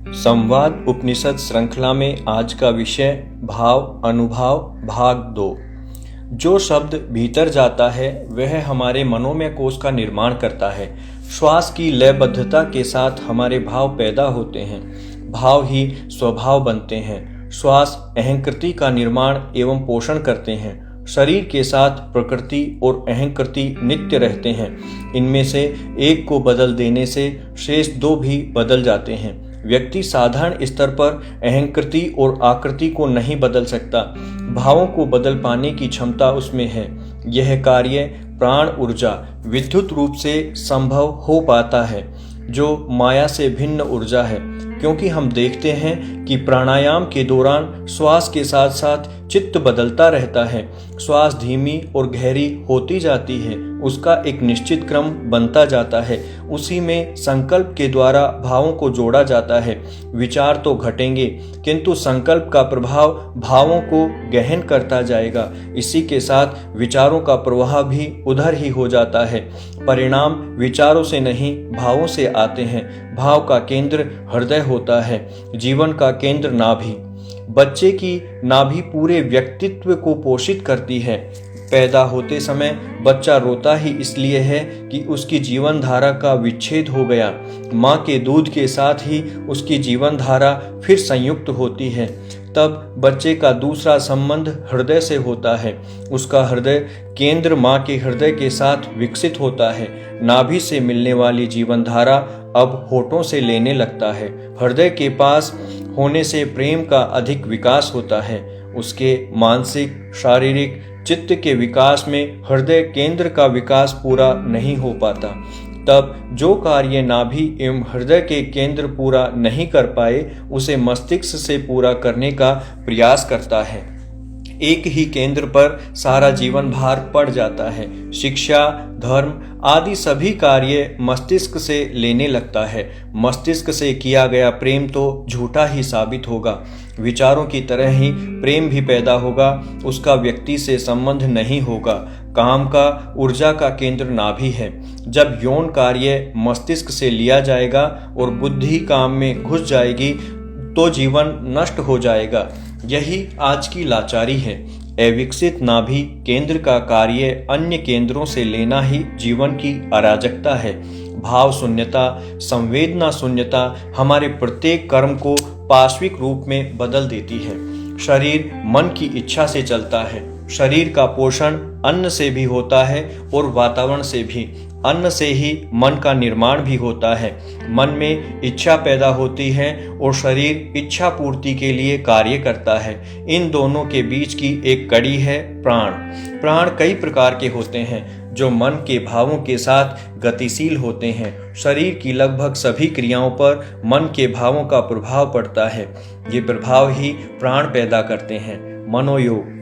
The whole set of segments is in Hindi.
संवाद उपनिषद श्रृंखला में आज का विषय भाव अनुभाव भाग 2। जो शब्द भीतर जाता है वह हमारे मनोमय कोश का निर्माण करता है। श्वास की लयबद्धता के साथ हमारे भाव पैदा होते हैं, भाव ही स्वभाव बनते हैं। श्वास अहंकृति का निर्माण एवं पोषण करते हैं। शरीर के साथ प्रकृति और अहंकृति नित्य रहते हैं। इनमें से एक को बदल देने से शेष दो भी बदल जाते हैं। व्यक्ति साधारण स्तर पर अहंकृति और आकृति को नहीं बदल सकता, भावों को बदल पाने की क्षमता उसमें है। यह कार्य प्राण ऊर्जा विद्युत रूप से संभव हो पाता है, जो माया से भिन्न ऊर्जा है, क्योंकि हम देखते हैं कि प्राणायाम के दौरान श्वास के साथ साथ चित्त बदलता रहता है। श्वास धीमी और गहरी होती जाती है, उसका एक निश्चित क्रम बनता जाता है। उसी में संकल्प के द्वारा भावों को जोड़ा जाता है। विचार तो घटेंगे, किंतु संकल्प का प्रभाव भावों को गहन करता जाएगा। इसी के साथ विचारों का प्रवाह भी उधर ही हो जाता है। परिणाम विचारों से नहीं भावों से आते हैं। भाव का केंद्र हृदय होता है, जीवन का केंद्र नाभि। बच्चे की नाभि पूरे व्यक्तित्व को पोषित करती है। पैदा होते समय बच्चा रोता ही इसलिए है कि उसकी जीवन धारा का विच्छेद हो गया। माँ के दूध के साथ ही उसकी जीवन धारा फिर संयुक्त होती है। तब बच्चे का दूसरा संबंध हृदय से होता है। उसका हृदय केंद्र माँ के हृदय के साथ विकसित होता है। नाभि से मिलने वाली जीवन धारा अब होठों से लेने लगता है। हृदय के पास होने से प्रेम का अधिक विकास होता है। उसके मानसिक, शारीरिक, चित्त के विकास में हृदय केंद्र का विकास पूरा नहीं हो पाता। तब जो कार्य नाभि एवं हृदय के केंद्र पूरा नहीं कर पाए, उसे मस्तिष्क से पूरा करने का प्रयास करता है। एक ही केंद्र पर सारा जीवन भार पड़ जाता है। शिक्षा, धर्म आदि सभी कार्य मस्तिष्क से लेने लगता है। मस्तिष्क से किया गया प्रेम तो झूठा ही साबित होगा। विचारों की तरह ही प्रेम भी पैदा होगा, उसका व्यक्ति से संबंध नहीं होगा। काम का, ऊर्जा का केंद्र नाभि है। जब यौन कार्य मस्तिष्क से लिया जाएगा और बुद्धि काम में घुस जाएगी तो जीवन नष्ट हो जाएगा। यही आज की लाचारी है। अविकसित नाभि केंद्र का कार्य अन्य केंद्रों से लेना ही जीवन की अराजकता है। भाव शून्यता, संवेदना शून्यता हमारे प्रत्येक कर्म को पाश्विक रूप में बदल देती है। शरीर मन की इच्छा से चलता है। शरीर का पोषण अन्न से भी होता है और वातावरण से भी। अन्न से ही मन का निर्माण भी होता है। मन में इच्छा पैदा होती है और शरीर इच्छा पूर्ति के लिए कार्य करता है। इन दोनों के बीच की एक कड़ी है प्राण। प्राण कई प्रकार के होते हैं, जो मन के भावों के साथ गतिशील होते हैं। शरीर की लगभग सभी क्रियाओं पर मन के भावों का प्रभाव पड़ता है। ये प्रभाव ही प्राण पैदा करते हैं। मनोयोग।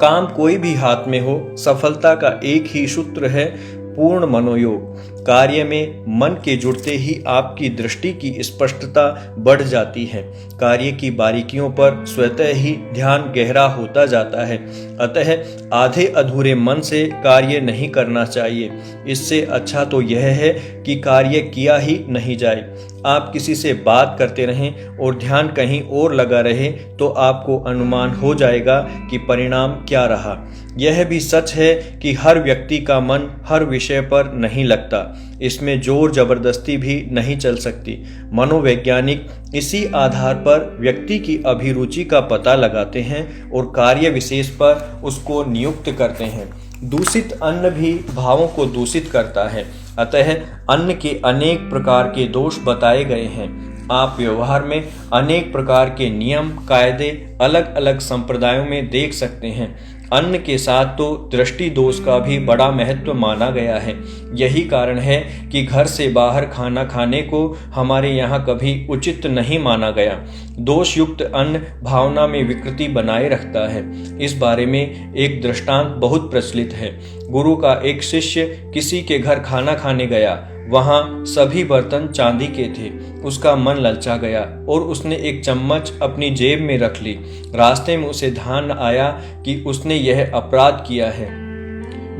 काम कोई भी हाथ में हो, सफलता का एक ही सूत्र है, पूर्ण मनोयोग। कार्य में मन के जुड़ते ही आपकी दृष्टि की स्पष्टता बढ़ जाती है। कार्य की बारीकियों पर स्वतः ही ध्यान गहरा होता जाता है। अतः आधे अधूरे मन से कार्य नहीं करना चाहिए। इससे अच्छा तो यह है कि कार्य किया ही नहीं जाए। आप किसी से बात करते रहें और ध्यान कहीं और लगा रहे तो आपको अनुमान हो जाएगा कि परिणाम क्या रहा। यह भी सच है कि हर व्यक्ति का मन हर विषय पर नहीं लगता। इसमें जोर जबरदस्ती भी नहीं चल सकती। मनोवैज्ञानिक इसी आधार पर व्यक्ति की अभिरुचि का पता लगाते हैं और कार्य विशेष पर उसको नियुक्त करते हैं। दूषित अन्न भी भावों को दूषित करता है। अतः अन्न के अनेक प्रकार के दोष बताए गए हैं। आप व्यवहार में अनेक प्रकार के नियम कायदे अलग अलग संप्रदायों में देख सकते हैं। अन्न के साथ तो दृष्टि दोष का भी बड़ा महत्व माना गया है। यही कारण है कि घर से बाहर खाना खाने को हमारे यहाँ कभी उचित नहीं माना गया। दोष युक्त अन्न भावना में विकृति बनाए रखता है। इस बारे में एक दृष्टांत बहुत प्रचलित है। गुरु का एक शिष्य किसी के घर खाना खाने गया। वहां सभी बर्तन चांदी के थे। उसका मन ललचा गया और उसने एक चम्मच अपनी जेब में रख ली। रास्ते में उसे ध्यान आया कि उसने यह अपराध किया है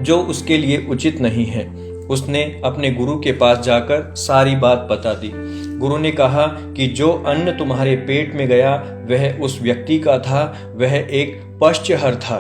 जो उसके लिए उचित नहीं है। उसने अपने गुरु के पास जाकर सारी बात बता दी। गुरु ने कहा कि जो अन्न तुम्हारे पेट में गया वह उस व्यक्ति का था, वह एक पश्चहर था।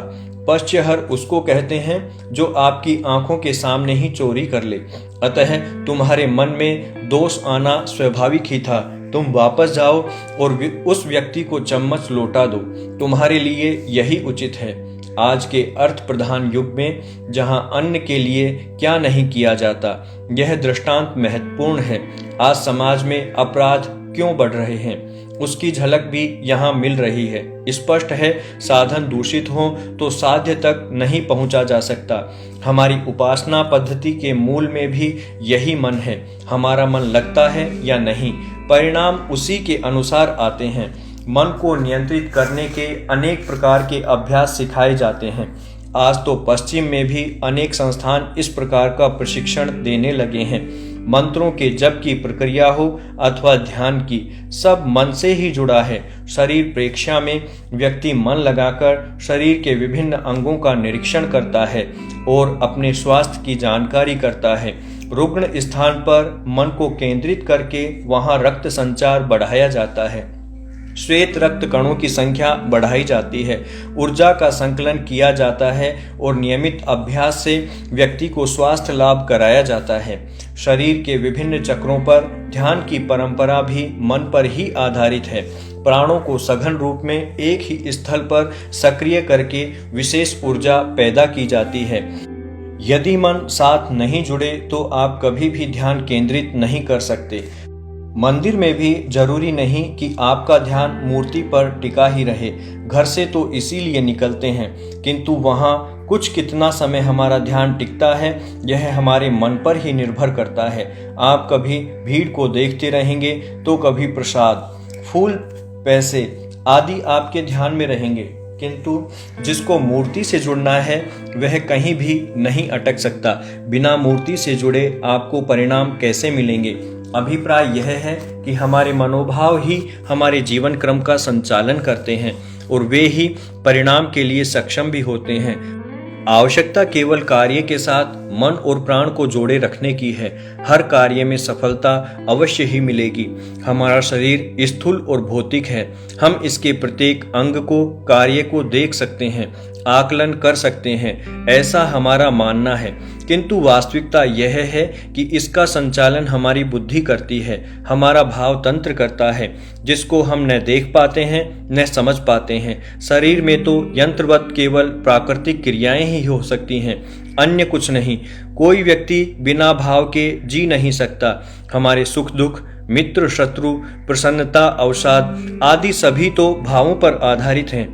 पश्चहर उसको कहते हैं जो आपकी आंखों के सामने ही चोरी कर ले। अतः तुम्हारे मन में दोष आना स्वाभाविक ही था। तुम वापस जाओ और उस व्यक्ति को चम्मच लौटा दो। तुम्हारे लिए यही उचित है। आज के अर्थ प्रधान युग में जहां अन्न के लिए क्या नहीं किया जाता, यह दृष्टांत महत्वपूर्ण है। आज समाज में अपराध क्यों बढ़ रहे हैं, उसकी झलक भी यहाँ मिल रही है। स्पष्ट है, साधन दूषित हो तो साध्य तक नहीं पहुंचा जा सकता। हमारी उपासना पद्धति के मूल में भी यही मन है। हमारा मन लगता है या नहीं, परिणाम उसी के अनुसार आते हैं। मन को नियंत्रित करने के अनेक प्रकार के अभ्यास सिखाए जाते हैं। आज तो पश्चिम में भी अनेक संस्थान इस प्रकार का प्रशिक्षण देने लगे हैं। मंत्रों के जप की प्रक्रिया हो अथवा ध्यान की, सब मन से ही जुड़ा है। शरीर प्रेक्षा में व्यक्ति मन लगाकर शरीर के विभिन्न अंगों का निरीक्षण करता है और अपने स्वास्थ्य की जानकारी करता है। रुग्ण स्थान पर मन को केंद्रित करके वहां रक्त संचार बढ़ाया जाता है। श्वेत रक्त कणों की संख्या बढ़ाई जाती है, ऊर्जा का संकलन किया जाता है और नियमित अभ्यास से व्यक्ति को स्वास्थ्य लाभ कराया जाता है। शरीर के विभिन्न चक्रों पर ध्यान की परंपरा भी मन पर ही आधारित है। प्राणों को सघन रूप में एक ही स्थल पर सक्रिय करके विशेष ऊर्जा पैदा की जाती है। यदि मन साथ नहीं जुड़े तो आप कभी भी ध्यान केंद्रित नहीं कर सकते। मंदिर में भी जरूरी नहीं कि आपका ध्यान मूर्ति पर टिका ही रहे। घर से तो इसीलिए निकलते हैं, किंतु वहाँ कुछ कितना समय हमारा ध्यान टिकता है यह हमारे मन पर ही निर्भर करता है। आप कभी भीड़ को देखते रहेंगे तो कभी प्रसाद, फूल, पैसे आदि आपके ध्यान में रहेंगे, किंतु जिसको मूर्ति से जुड़ना है वह कहीं भी नहीं अटक सकता। बिना मूर्ति से जुड़े आपको परिणाम कैसे मिलेंगे? अभिप्राय यह है कि हमारे मनोभाव ही हमारे जीवन क्रम का संचालन करते हैं और वे ही परिणाम के लिए सक्षम भी होते हैं। आवश्यकता केवल कार्य के साथ मन और प्राण को जोड़े रखने की है। हर कार्य में सफलता अवश्य ही मिलेगी। हमारा शरीर स्थूल और भौतिक है। हम इसके प्रत्येक अंग को, कार्य को देख सकते हैं, आकलन कर सकते हैं, ऐसा हमारा मानना है। किंतु वास्तविकता यह है कि इसका संचालन हमारी बुद्धि करती है, हमारा भाव तंत्र करता है, जिसको हम न देख पाते हैं न समझ पाते हैं। शरीर में तो यंत्रवत केवल प्राकृतिक क्रियाएं ही हो सकती हैं, अन्य कुछ नहीं। कोई व्यक्ति बिना भाव के जी नहीं सकता। हमारे सुख दुख, मित्र शत्रु, प्रसन्नता अवसाद आदि सभी तो भावों पर आधारित हैं।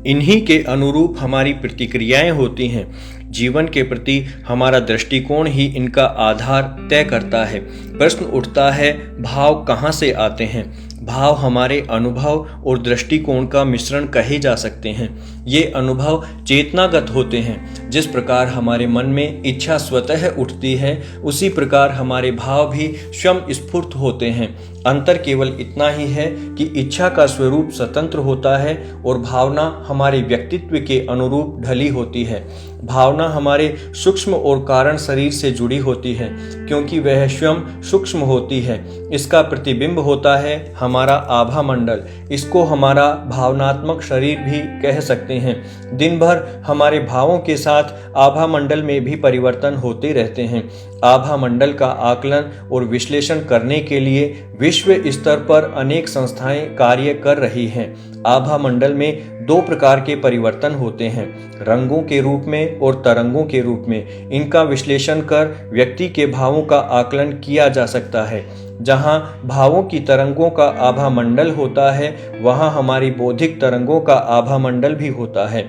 इन्हीं के अनुरूप हमारी प्रतिक्रियाएं होती हैं। जीवन के प्रति हमारा दृष्टिकोण ही इनका आधार तय करता है। प्रश्न उठता है, भाव कहाँ से आते हैं? भाव हमारे अनुभव और दृष्टिकोण का मिश्रण कहे जा सकते हैं। ये अनुभव चेतनागत होते हैं। जिस प्रकार हमारे मन में इच्छा स्वतः उठती है, उसी प्रकार हमारे भाव भी स्वयं स्फुर्त होते हैं। अंतर केवल इतना ही है कि इच्छा का स्वरूप स्वतंत्र होता है और भावना हमारे व्यक्तित्व के अनुरूप ढली होती है। भावना हमारे सूक्ष्म और कारण शरीर से जुड़ी होती है, क्योंकि वह स्वयं सूक्ष्म होती है। इसका प्रतिबिंब होता है हमारा आभा मंडल। इसको हमारा भावनात्मक शरीर भी कह सकते हैं। दिन भर हमारे भावों के साथ आभा मंडल में भी परिवर्तन होते रहते हैं। आभा मंडल का आकलन और विश्लेषण करने के लिए विश्व स्तर पर अनेक संस्थाएं कार्य कर रही हैं। आभा मंडल में दो प्रकार के परिवर्तन होते हैं, रंगों के रूप में और तरंगों के रूप में। इनका विश्लेषण कर व्यक्ति के भावों का आकलन किया जा सकता है। जहां भावों की तरंगों का आभा मंडल होता है, वहां हमारी बौद्धिक तरंगों का आभा मंडल भी होता है।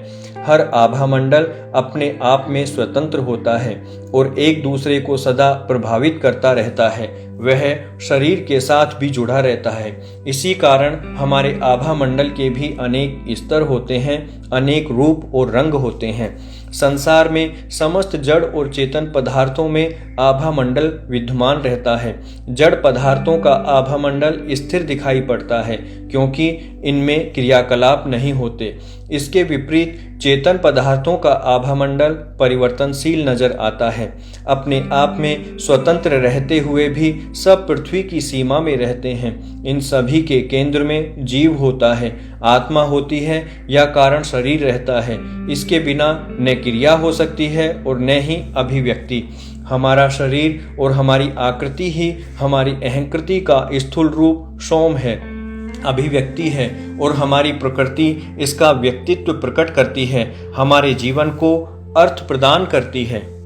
हर आभा मंडल अपने आप में स्वतंत्र होता है और एक दूसरे को सदा प्रभावित करता रहता है। वह शरीर के साथ भी जुड़ा रहता है। इसी कारण हमारे आभा मंडल के भी अनेक स्तर होते हैं, अनेक रूप और रंग होते हैं। संसार में समस्त जड़ और चेतन पदार्थों में आभा मंडल विद्यमान रहता है। जड़ पदार्थों का आभा मंडल स्थिर दिखाई पड़ता है, क्योंकि इनमें क्रियाकलाप नहीं होते। इसके विपरीत चेतन पदार्थों का आभामंडल परिवर्तनशील नजर आता है। अपने आप में स्वतंत्र रहते हुए भी सब पृथ्वी की सीमा में रहते हैं। इन सभी के केंद्र में जीव होता है, आत्मा होती है या कारण शरीर रहता है। इसके बिना न क्रिया हो सकती है और न ही अभिव्यक्ति। हमारा शरीर और हमारी आकृति ही हमारी अहंकृति का स्थूल रूप सोम है, अभिव्यक्ति है, और हमारी प्रकृति इसका व्यक्तित्व प्रकट करती है, हमारे जीवन को अर्थ प्रदान करती है।